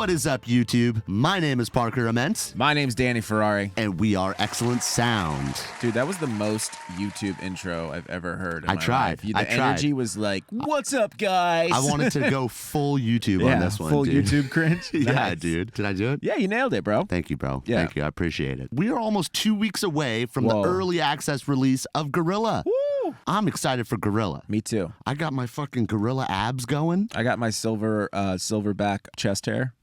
What is up, YouTube? My name is Parker Ament. My name's Danny Ferrari. And we are Excellent Sound. Dude, that was the most YouTube intro I've ever heard in my tried. life. The energy was like, what's up, guys? I wanted to go full YouTube on this one, full dude. YouTube cringe? Yeah, Nice. dude. Did I do it? Yeah, you nailed it, bro. Thank you, bro. Yeah. Thank you. I appreciate it. We are almost 2 weeks away from Whoa. the early access release of Gorilla. Woo! I'm excited for Gorilla. Me too. I got my fucking Gorilla abs going. I got my silverback chest hair.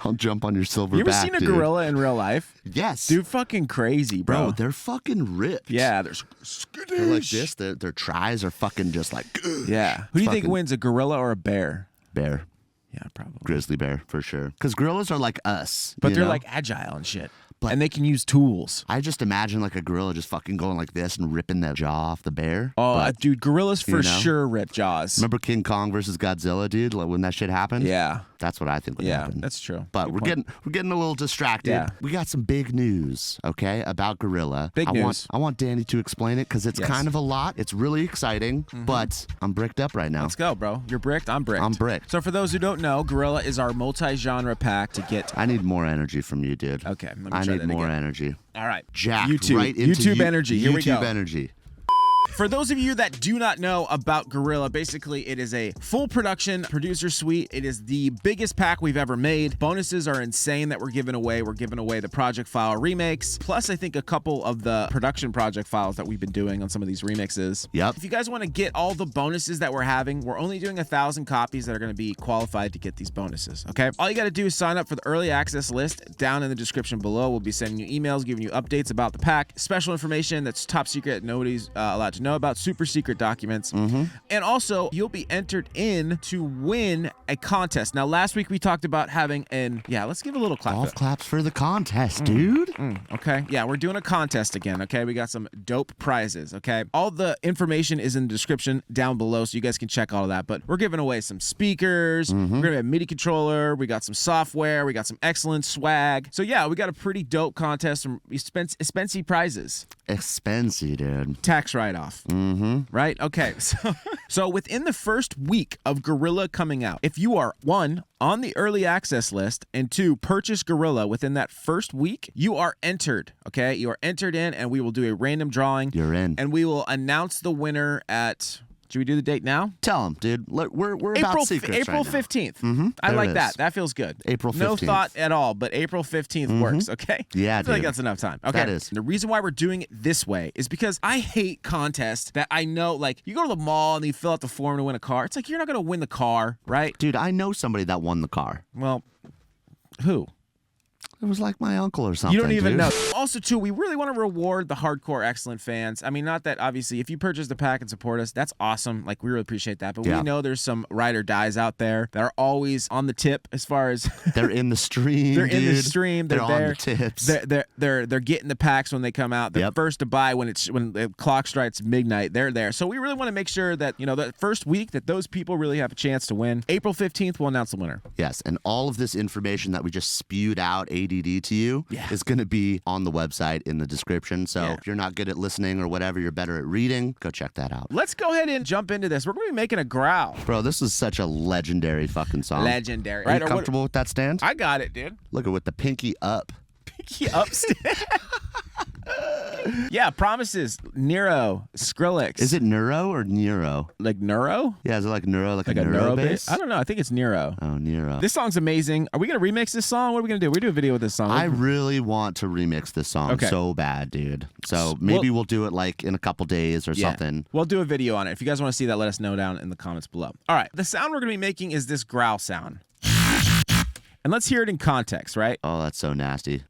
I'll jump on your silverback. You ever seen a dude. gorilla in real life? Yes. Dude, fucking crazy, bro. Bro, they're fucking ripped. Yeah, They're like this. Their tries are fucking just like... Yeah. Who do you think fucking- wins, a gorilla or a bear? Bear. Yeah, probably. Grizzly bear, for sure. Because gorillas are like us. But you they're know? like agile and shit. But- and they can use tools. I just imagine like a gorilla just fucking going like this and ripping that jaw off the bear. Oh, But dude, gorillas for know? sure rip jaws. remember King Kong versus Godzilla, dude? Like when that shit happened? Yeah. That's what I think would Yeah, happen. that's true. But Good we're point. getting a little distracted. Yeah. We got some big news, okay, about Gorilla. Big news. I want Danny to explain it because it's Yes. kind of a lot. It's really exciting, but I'm bricked up right now. Let's go, bro. You're bricked. I'm bricked. I'm bricked. So for those who don't know, Gorilla is our multi-genre pack to get. I need more energy from you, dude. Okay, let me I try need that more again. energy. All right. Jacked YouTube. right into YouTube energy. Here we go. YouTube energy. For those of you that do not know about Gorilla, basically it is a full production producer suite. It is the biggest pack we've ever made. Bonuses are insane that we're giving away. We're giving away the project file remakes, plus I think a couple of the production project files that we've been doing on some of these remixes. Yep. If you guys want to get all the bonuses that we're having, we're only doing 1,000 copies that are going to be qualified to get these bonuses, okay? All you got to do is sign up for the early access list down in the description below. We'll be sending you emails, giving you updates about the pack, special information that's top secret, nobody's allowed to know about, super secret documents. And also, you'll be entered in to win a contest. Now, last week we talked about having let's give a little clap. Golf claps for the contest, dude. Okay. Yeah, we're doing a contest again. Okay. We got some dope prizes. Okay. All the information is in the description down below, so you guys can check all of that. But we're giving away some speakers. We're going to have a MIDI controller. We got some software. We got some excellent swag. So, yeah, we got a pretty dope contest. Some expensive prizes. Expensive, dude. Tax write-off. Right? Okay. So within the first week of Gorilla coming out, if you are, 1, on the early access list, and 2, purchase Gorilla within that first week, you are entered, okay? You are entered in, and we will do a random drawing. You're in. And we will announce the winner at... Should we do the date now? Tell them, dude. Look, we're about secrets April right now. 15th. I There like it that. is. That feels good. April 15th. No thought at all, but April 15th works, okay? Yeah, I feel like dude. that's enough time. Okay. That is. The reason why we're doing it this way is because I hate contests that I know, like, you go to the mall and you fill out the form to win a car. It's like, you're not going to win the car, right? Dude, I know somebody that won the car. Well, who? It was like my uncle or something. You don't even dude. know. Also, too, we really want to reward the hardcore excellent fans. I mean, not that obviously if you purchase the pack and support us, that's awesome. Like, we really appreciate that. But Yeah. we know there's some ride or dies out there that are always on the tip as far as They're in the stream. they're in the dude. stream. They're on there. the tips. They're getting the packs when they come out. They're Yep. first to buy when the clock strikes midnight. They're there. So we really want to make sure that the first week that those people really have a chance to win. April 15th, we'll announce the winner. Yes, and all of this information that we just spewed out ADD to you is going to be on the website in the description. So if you're not good at listening or whatever, you're better at reading, go check that out. Let's go ahead and jump into this. We're going to be making a growl. Bro, this is such a legendary fucking song. Legendary. Are you Right? comfortable with that stand? I got it, dude. Look at with the pinky up. He upstairs. Yeah, promises. Nero, Skrillex. Is it Neuro or Nero? like Neuro? Yeah, is it like Neuro, like a Neuro Neuro bass? bass? I don't know. I think it's Nero. Oh, Nero. This song's amazing. Are we going to remix this song? What are we going to do? We're going to do a video with this song. I really want to remix this song so bad, dude. So maybe we'll do it like in a couple days or something. We'll do a video on it. If you guys want to see that, let us know down in the comments below. All right. The sound we're going to be making is this growl sound. And let's hear it in context, right? Oh, that's so nasty.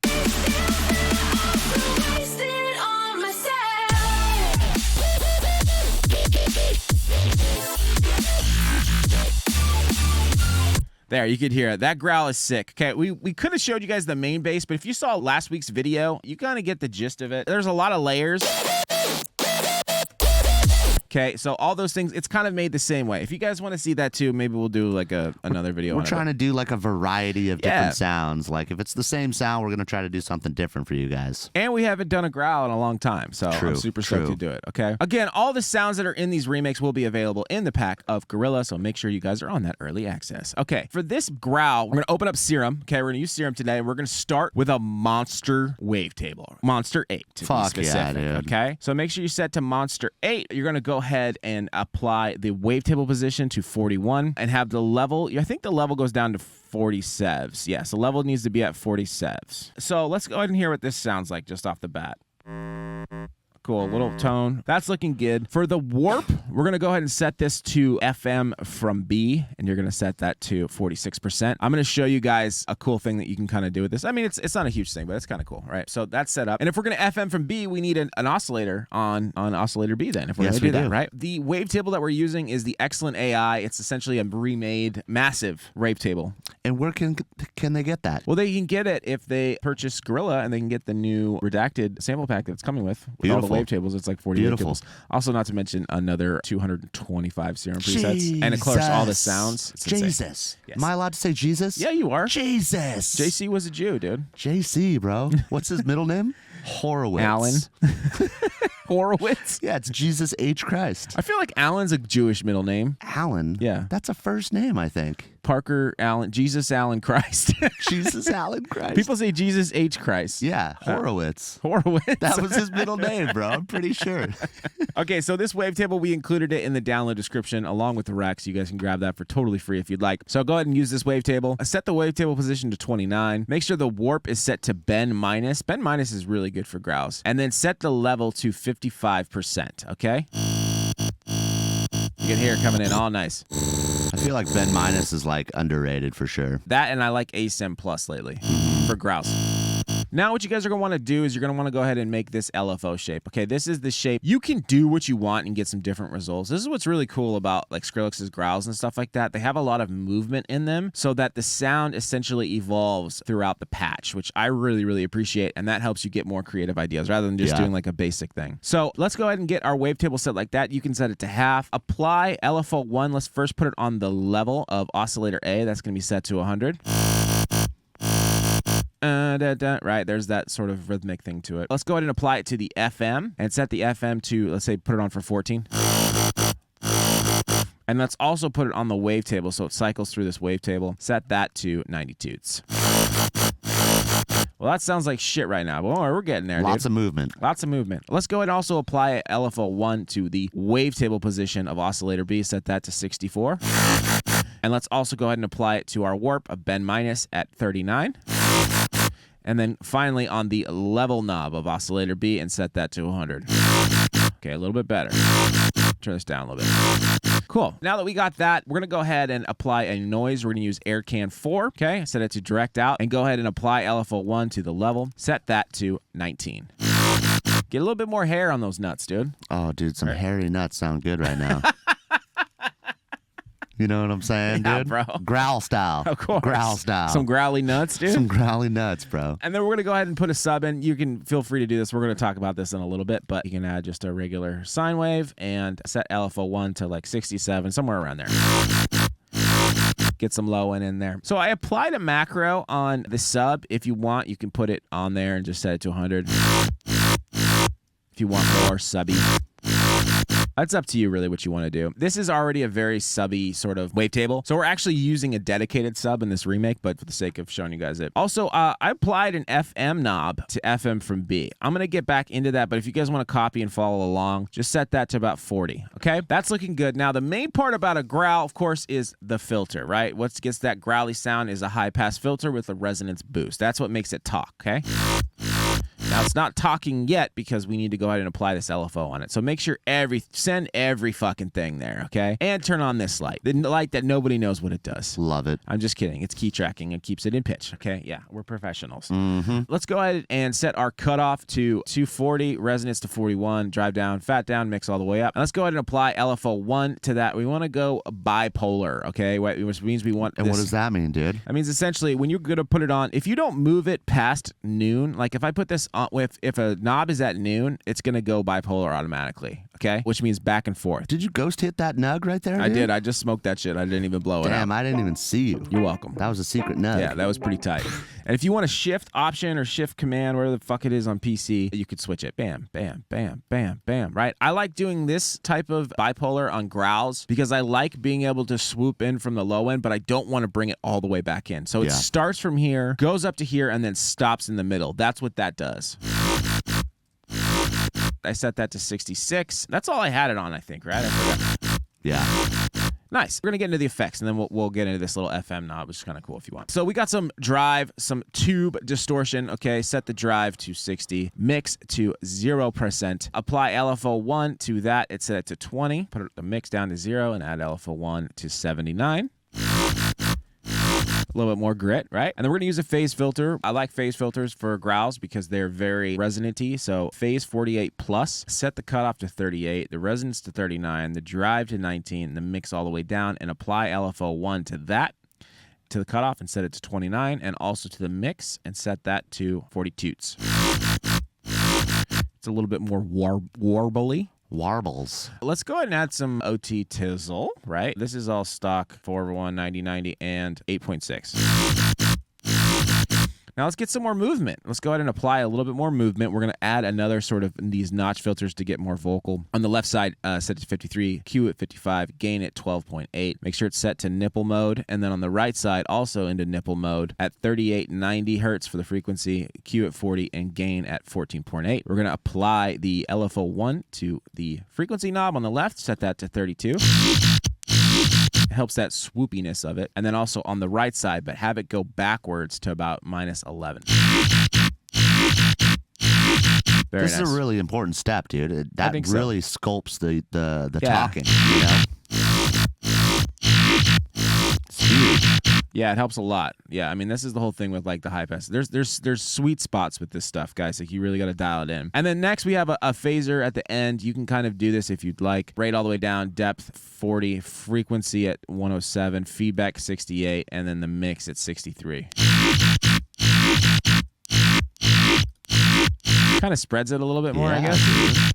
There, you could hear it. That growl is sick. Okay, we could have showed you guys the main bass, but if you saw last week's video, you kind of get the gist of it. There's a lot of layers. Okay, so all those things, it's kind of made the same way. If you guys want to see that too, maybe we'll do like another video. We're trying to do like a variety of different sounds. Like if it's the same sound, we're going to try to do something different for you guys. And we haven't done a growl in a long time, so I'm super stoked to do it, okay? Again, all the sounds that are in these remakes will be available in the pack of Gorilla, so make sure you guys are on that early access. Okay, for this growl, we're going to open up Serum. Okay, we're going to use Serum today, and we're going to start with a monster wavetable. Monster 8, to be specific, dude. okay? So make sure you set to Monster 8. You're going to go ahead and apply the wavetable position to 41 and have the level, I think the level goes down to 40 sevs. Yes, the level needs to be at 40 sevs. So let's go ahead and hear what this sounds like just off the bat. Cool, little tone. That's looking good. For the warp, we're going to go ahead and set this to FM from B, and you're going to set that to 46%. I'm going to show you guys a cool thing that you can kind of do with this. I mean, it's not a huge thing, but it's kind of cool, right? So that's set up. And if we're going to FM from B, we need an oscillator on oscillator B then, if we're going to do that, right? The wavetable that we're using is the Excellent AI. It's essentially a remade massive wavetable. And where can they get that? Well, they can get it if they purchase Gorilla, and they can get the new redacted sample pack that it's coming with all the wavetables. It's like 40 wavetables. Also, not to mention another 225 Serum presets. And of course, all the sounds. It's Jesus. Yes. Am I allowed to say Jesus? Yeah, you are. Jesus. JC was a Jew, dude. JC, bro. What's his middle name? Horowitz. Alan. Horowitz? Yeah, it's Jesus H. Christ. I feel like Alan's a Jewish middle name. Alan? Yeah. That's a first name, I think. Parker Allen, Jesus Allen Christ. Jesus Allen Christ. People say Jesus H. Christ. Yeah, Horowitz. Horowitz. That was his middle name, bro. I'm pretty sure. Okay, so this wavetable, we included it in the download description along with the rec, so you guys can grab that for totally free if you'd like. So go ahead and use this wavetable. Set the wavetable position to 29. Make sure the warp is set to Ben minus. Ben minus is really good for growls. And then set the level to 55%, okay? You can hear it coming in all nice. I feel like Ben minus is like underrated for sure. That, and I like ASIM plus lately for growls. Now what you guys are going to want to do is you're going to want to go ahead and make this LFO shape. Okay, this is the shape. You can do what you want and get some different results. This is what's really cool about like Skrillex's growls and stuff like that. They have a lot of movement in them so that the sound essentially evolves throughout the patch, which I really, really appreciate. And that helps you get more creative ideas rather than just doing like a basic thing. So let's go ahead and get our wavetable set like that. You can set it to half. Apply LFO 1. Let's first put it on the level of oscillator A. That's going to be set to 100. Right, there's that sort of rhythmic thing to it. Let's go ahead and apply it to the FM and set the FM to, let's say, put it on for 14. And let's also put it on the wavetable so it cycles through this wavetable. Set that to 90 toots. Well, that sounds like shit right now. Well, we're getting there, Lots of movement. Lots of movement. Let's go ahead and also apply LFO 1 to the wavetable position of oscillator B. Set that to 64. And let's also go ahead and apply it to our warp of Ben minus at 39. And then finally on the level knob of oscillator B and set that to 100. Okay, a little bit better. Turn this down a little bit. Cool. Now that we got that, we're going to go ahead and apply a noise. We're going to use AirCan 4. Okay, set it to direct out and go ahead and apply LFO 1 to the level. Set that to 19. Get a little bit more hair on those nuts, dude. Oh, dude, some hairy nuts sound good right now. You know what I'm saying, yeah, dude? Bro. Growl style. Of course. Growl style. Some growly nuts, dude. Some growly nuts, bro. And then we're going to go ahead and put a sub in. You can feel free to do this. We're going to talk about this in a little bit, but you can add just a regular sine wave and set LFO 1 to like 67, somewhere around there. Get some low end in there. So I applied a macro on the sub. If you want, you can put it on there and just set it to 100. If you want more subby. That's up to you, really, what you want to do. This is already a very subby sort of wavetable. So we're actually using a dedicated sub in this remake, but for the sake of showing you guys it. Also, I applied an FM knob to FM from B. I'm going to get back into that, but if you guys want to copy and follow along, just set that to about 40, okay? That's looking good. Now, the main part about a growl, of course, is the filter, right? What gets that growly sound is a high-pass filter with a resonance boost. That's what makes it talk, okay? Now, it's not talking yet because we need to go ahead and apply this LFO on it. So make sure send every fucking thing there, okay? And turn on this light. The light that nobody knows what it does. Love it. I'm just kidding. It's key tracking and keeps it in pitch, okay? Yeah, we're professionals. Mm-hmm. Let's go ahead and set our cutoff to 240, resonance to 41, drive down, fat down, mix all the way up. And let's go ahead and apply LFO 1 to that. We want to go bipolar, okay? Which means we want And what does that mean, dude? That means essentially when you're going to put it on, if you don't move it past noon, like if I put this if a knob is at noon, it's going to go bipolar automatically, okay? Which means back and forth. Did you ghost hit that nug right there? I did. I just smoked that shit. I didn't even blow it out. Damn, I didn't even see you. You're welcome. That was a secret nug. Yeah, that was pretty tight. And if you want to shift option or shift command, whatever the fuck it is on PC, you could switch it. Bam, bam, bam, bam, bam, right? I like doing this type of bipolar on growls because I like being able to swoop in from the low end, but I don't want to bring it all the way back in. So it starts from here, goes up to here, and then stops in the middle. That's what that does. I set that to 66. That's all I had it on, I think, right? I forgot. Yeah. Nice. We're going to get into the effects, and then we'll get into this little FM knob, which is kind of cool if you want. So we got some drive, some tube distortion. Okay, set the drive to 60. Mix to 0%. Apply LFO1 to that. It's set it to 20. Put the mix down to 0 and add LFO1 to 79. A little bit more grit, right? And then we're going to use a phase filter. I like phase filters for growls because they're very resonant-y. So phase 48 plus, set the cutoff to 38, the resonance to 39, the drive to 19, the mix all the way down, and apply LFO1 to that, to the cutoff, and set it to 29, and also to the mix, and set that to 40 toots. It's a little bit more warbly. Warbles. Let's go ahead and add some OT Tizzle, right? This is all stock 4/1, 90/90, and 8.6. Now let's get some more movement. Let's go ahead and apply a little bit more movement. We're going to add another sort of these notch filters to get more vocal. On the left side, set it to 53, Q at 55, gain at 12.8. Make sure it's set to nipple mode. And then on the right side, also into nipple mode at 3890 hertz for the frequency, Q at 40, and gain at 14.8. We're going to apply the LFO1 to the frequency knob on the left, set that to 32. Helps that swoopiness of it. And then also on the right side, but have it go backwards to about minus 11. This is a really important step, dude. That really sculpts the talking, you know? It's huge. Yeah, it helps a lot. Yeah, I mean, this is the whole thing with like the high pass. There's sweet spots with this stuff, guys. Like you really got to dial it in. And then next we have a phaser at the end. You can kind of do this if you'd like. Rate all the way down, depth 40, frequency at 107, feedback 68, and then the mix at 63. Kind of spreads it a little bit more, I guess.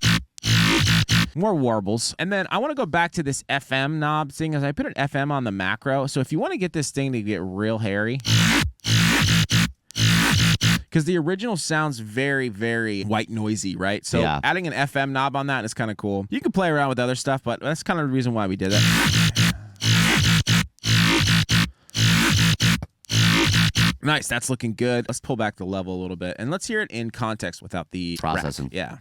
More warbles. And then I want to go back to this FM knob thing as I put an FM on the macro. So if you want to get this thing to get real hairy, because the original sounds very, very white noisy, right? So adding an FM knob on that is kind of cool. You can play around with other stuff, but that's kind of the reason why we did it. Nice, that's looking good. Let's pull back the level a little bit, and let's hear it in context without the processing. Yeah.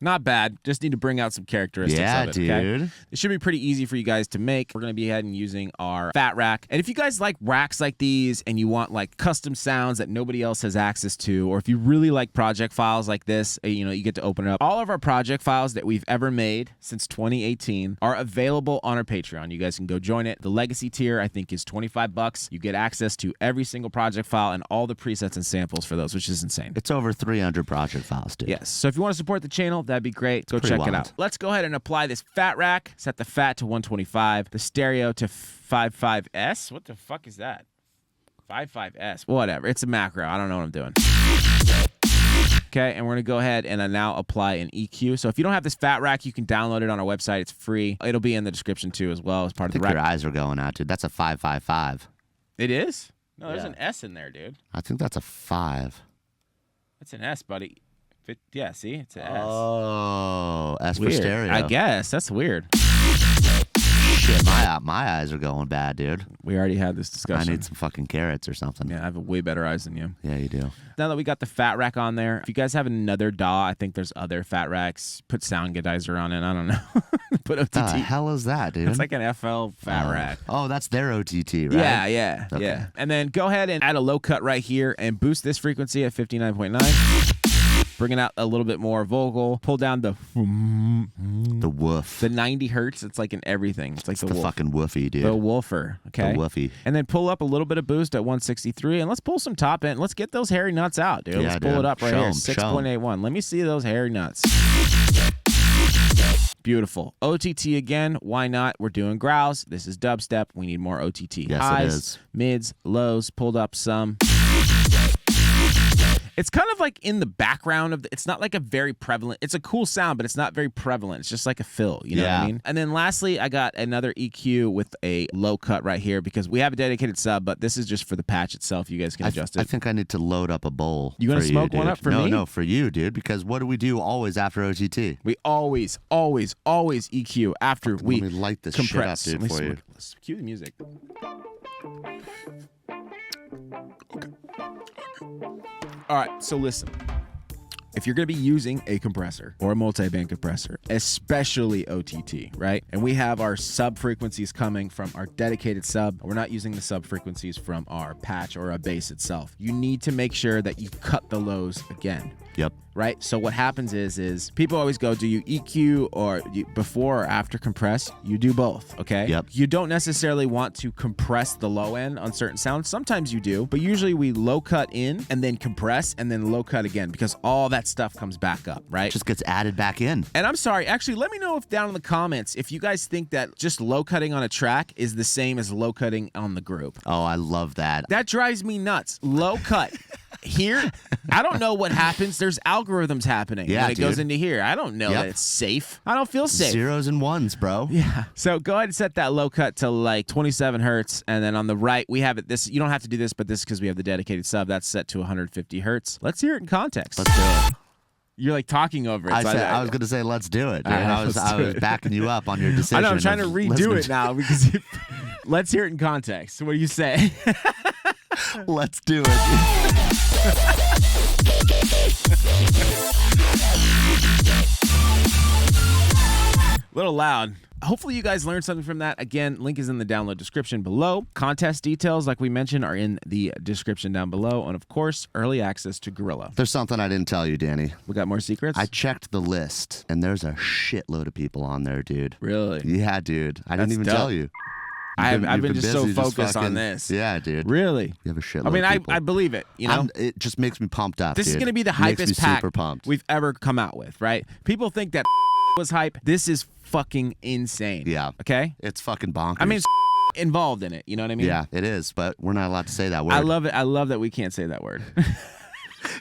Not bad. Just need to bring out some characteristics of it. Yeah, dude. Okay? It should be pretty easy for you guys to make. We're going to be ahead and using our fat rack. And if you guys like racks like these and you want like custom sounds that nobody else has access to, or if you really like project files like this, you know, you get to open it up. All of our project files that we've ever made since 2018 are available on our Patreon. You guys can go join it. The legacy tier, I think, is $25. You get access to every single project file and all the presets and samples for those, which is insane. It's over 300 project files, dude. Yes. So if you want to support the channel, that'd be great. Go check it out. Let's go ahead and apply this fat rack. Set the fat to 125, the stereo to 55S. What the fuck is that? 55S. Whatever. It's a macro. I don't know what I'm doing. Okay, and we're going to go ahead and now apply an EQ. So if you don't have this fat rack, you can download it on our website. It's free. It'll be in the description too as well as part of the rack. Your eyes are going out, dude. That's a 555. It is? No, there's an S in there, dude. I think that's a 5. It's an S, buddy. Yeah, see? It's an S. Oh, S for weird. stereo. I guess. That's weird. Shit, my eyes are going bad, dude. We already had this discussion. I need some fucking carrots or something. Yeah, I have way better eyes than you. Yeah, you do. Now that we got the fat rack on there, if you guys have another DAW, I think there's other fat racks. Put sound godizer on it. I don't know. Put OTT. What the hell is that, dude? It's like an FL fat rack. Oh, that's their OTT, right? Yeah. Okay. Yeah. And then go ahead and add a low cut right here and boost this frequency at 59.9. Bring it out a little bit more vocal. Pull down the woof. The 90 hertz. It's like in everything. It's like the fucking woofy, dude. The woofer. Okay. The woofy. And then pull up a little bit of boost at 163. And let's pull some top end. Let's get those hairy nuts out, dude. Let's pull it up right here. 6.81. Let me see those hairy nuts. Beautiful. OTT again. Why not? We're doing growls. This is dubstep. We need more OTT. Yes, Highs, it is. mids, lows, pulled up some. It's kind of like in the background of it's not like a very prevalent, it's a cool sound, but it's not very prevalent. It's just like a fill, you know what I mean? And then lastly, I got another EQ with a low cut right here because we have a dedicated sub, but this is just for the patch itself. You guys can adjust it. I think I need to load up a bowl. You gonna smoke one up for me? No, for you, dude, because what do we do always after OTT? We always EQ after we Let me light this compress. shit up, dude, for you. Let's cue the music. All right, so listen. If you're going to be using a compressor or a multi-band compressor, especially OTT, right? And we have our sub frequencies coming from our dedicated sub. We're not using the sub frequencies from our patch or a bass itself. You need to make sure that you cut the lows again. Yep. Right? So what happens is people always go, do you EQ or before or after compress? You do both, okay? Yep. You don't necessarily want to compress the low end on certain sounds. Sometimes you do, but usually we low cut in and then compress and then low cut again because all that stuff comes back up, right? Just gets added back in. And I'm sorry, actually, let me know if down in the comments if you guys think that just low cutting on a track is the same as low cutting on the group. Oh, I love that. That drives me nuts. Low cut. Here, I don't know what happens. There's algorithms happening when it goes into here. I don't know that it's safe. I don't feel safe. Zeros and ones, bro. Yeah. So go ahead and set that low cut to like 27 hertz. And then on the right, we have it. This, you don't have to do this, but this is because we have the dedicated sub. That's set to 150 hertz. Let's hear it in context. Let's do it. You're like talking over it. I was going to say, let's do it. Dude. I was backing you up on your decision. I know, I'm trying to redo it now because let's hear it in context. What do you say? Let's do it. Little loud. Hopefully you guys learned something from that. Again, link is in the download description below. Contest details, like we mentioned, are in the description down below. And of course, early access to Gorilla. There's something I didn't tell you, Danny. We got more secrets? I checked the list, and there's a shitload of people on there, dude. Really? Yeah, dude. I didn't even tell you. I've been just so focused on this. Yeah, dude. Really? You have a shitload I mean, of people. I believe it, you know? It just makes me pumped up, This dude. is going to be the Makes me hypest pack super pumped. we've ever come out with, right? People think that was hype. This is fucking insane. Yeah. Okay? It's fucking bonkers. I mean, involved in it, you know what I mean? Yeah, it is, but we're not allowed to say that word. I love it. I love that we can't say that word.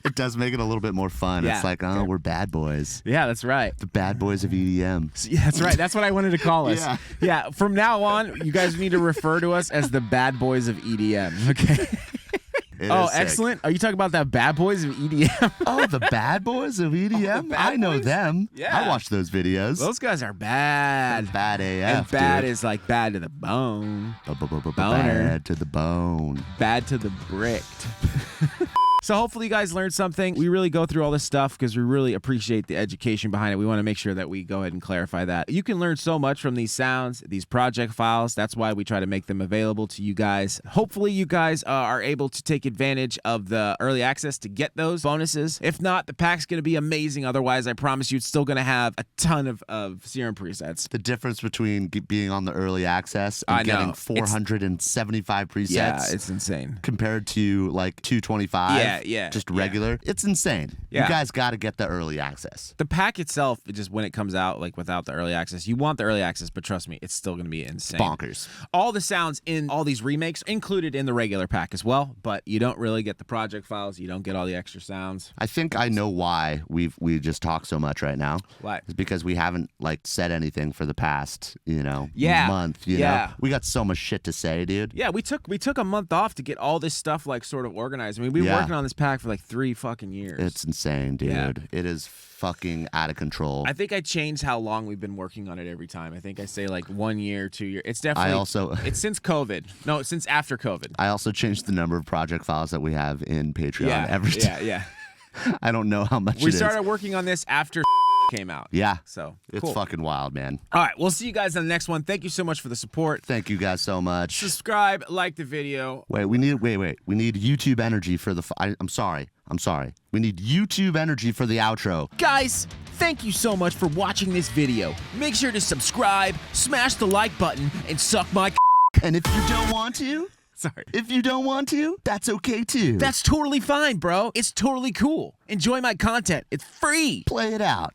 It does make it a little bit more fun. Yeah. It's like, oh, we're bad boys. Yeah, that's right. The bad boys of EDM. Yeah, that's right. That's what I wanted to call us. Yeah. Yeah, from now on, you guys need to refer to us as the bad boys of EDM, okay? Oh, excellent. Are you talking about that bad boys of EDM? Oh, the bad boys of EDM? I know them. Yeah. I watch those videos. Those guys are bad. Bad AF, And bad dude. is like bad to the bone. Bad to the bone. Bad to the bricked. So hopefully you guys learned something. We really go through all this stuff because we really appreciate the education behind it. We want to make sure that we go ahead and clarify that. You can learn so much from these sounds, these project files. That's why we try to make them available to you guys. Hopefully you guys are able to take advantage of the early access to get those bonuses. If not, the pack's going to be amazing. Otherwise, I promise you it's still going to have a ton of Serum presets. The difference between being on the early access and getting 475 presets. Yeah, it's insane. Compared to like 225. Yeah. Just regular. It's insane. Yeah. You guys got to get the early access. The pack itself, just when it comes out, like without the early access, you want the early access, but trust me, it's still going to be insane. Bonkers. All the sounds in all these remakes included in the regular pack as well, but you don't really get the project files. You don't get all the extra sounds. I think I know why we just talk so much right now. Why? It's because we haven't like said anything for the past, month. You know, we got so much shit to say, dude. Yeah, we took a month off to get all this stuff like sort of organized. I mean, we've been working on this pack for like 3 fucking years. It's insane, dude. Yeah. It is fucking out of control. I think I changed how long we've been working on it every time. I think I say like 1 year, 2 years. It's definitely. It's since COVID. No, since after COVID. I also changed the number of project files that we have in Patreon every time. Yeah. I don't know how much we started working on this after came out. Yeah. So it's cool. fucking wild, man. All right, we'll see you guys on the next one. Thank you so much for the support. Thank you guys so much. Subscribe, like the video. We need YouTube energy for the I'm sorry. We need YouTube energy for the outro. Guys, thank you so much for watching this video. Make sure to subscribe, smash the like button, and suck my And if you don't want to, if you don't want to, that's okay too. That's totally fine, bro. It's totally cool. Enjoy my content. It's free. Play it out.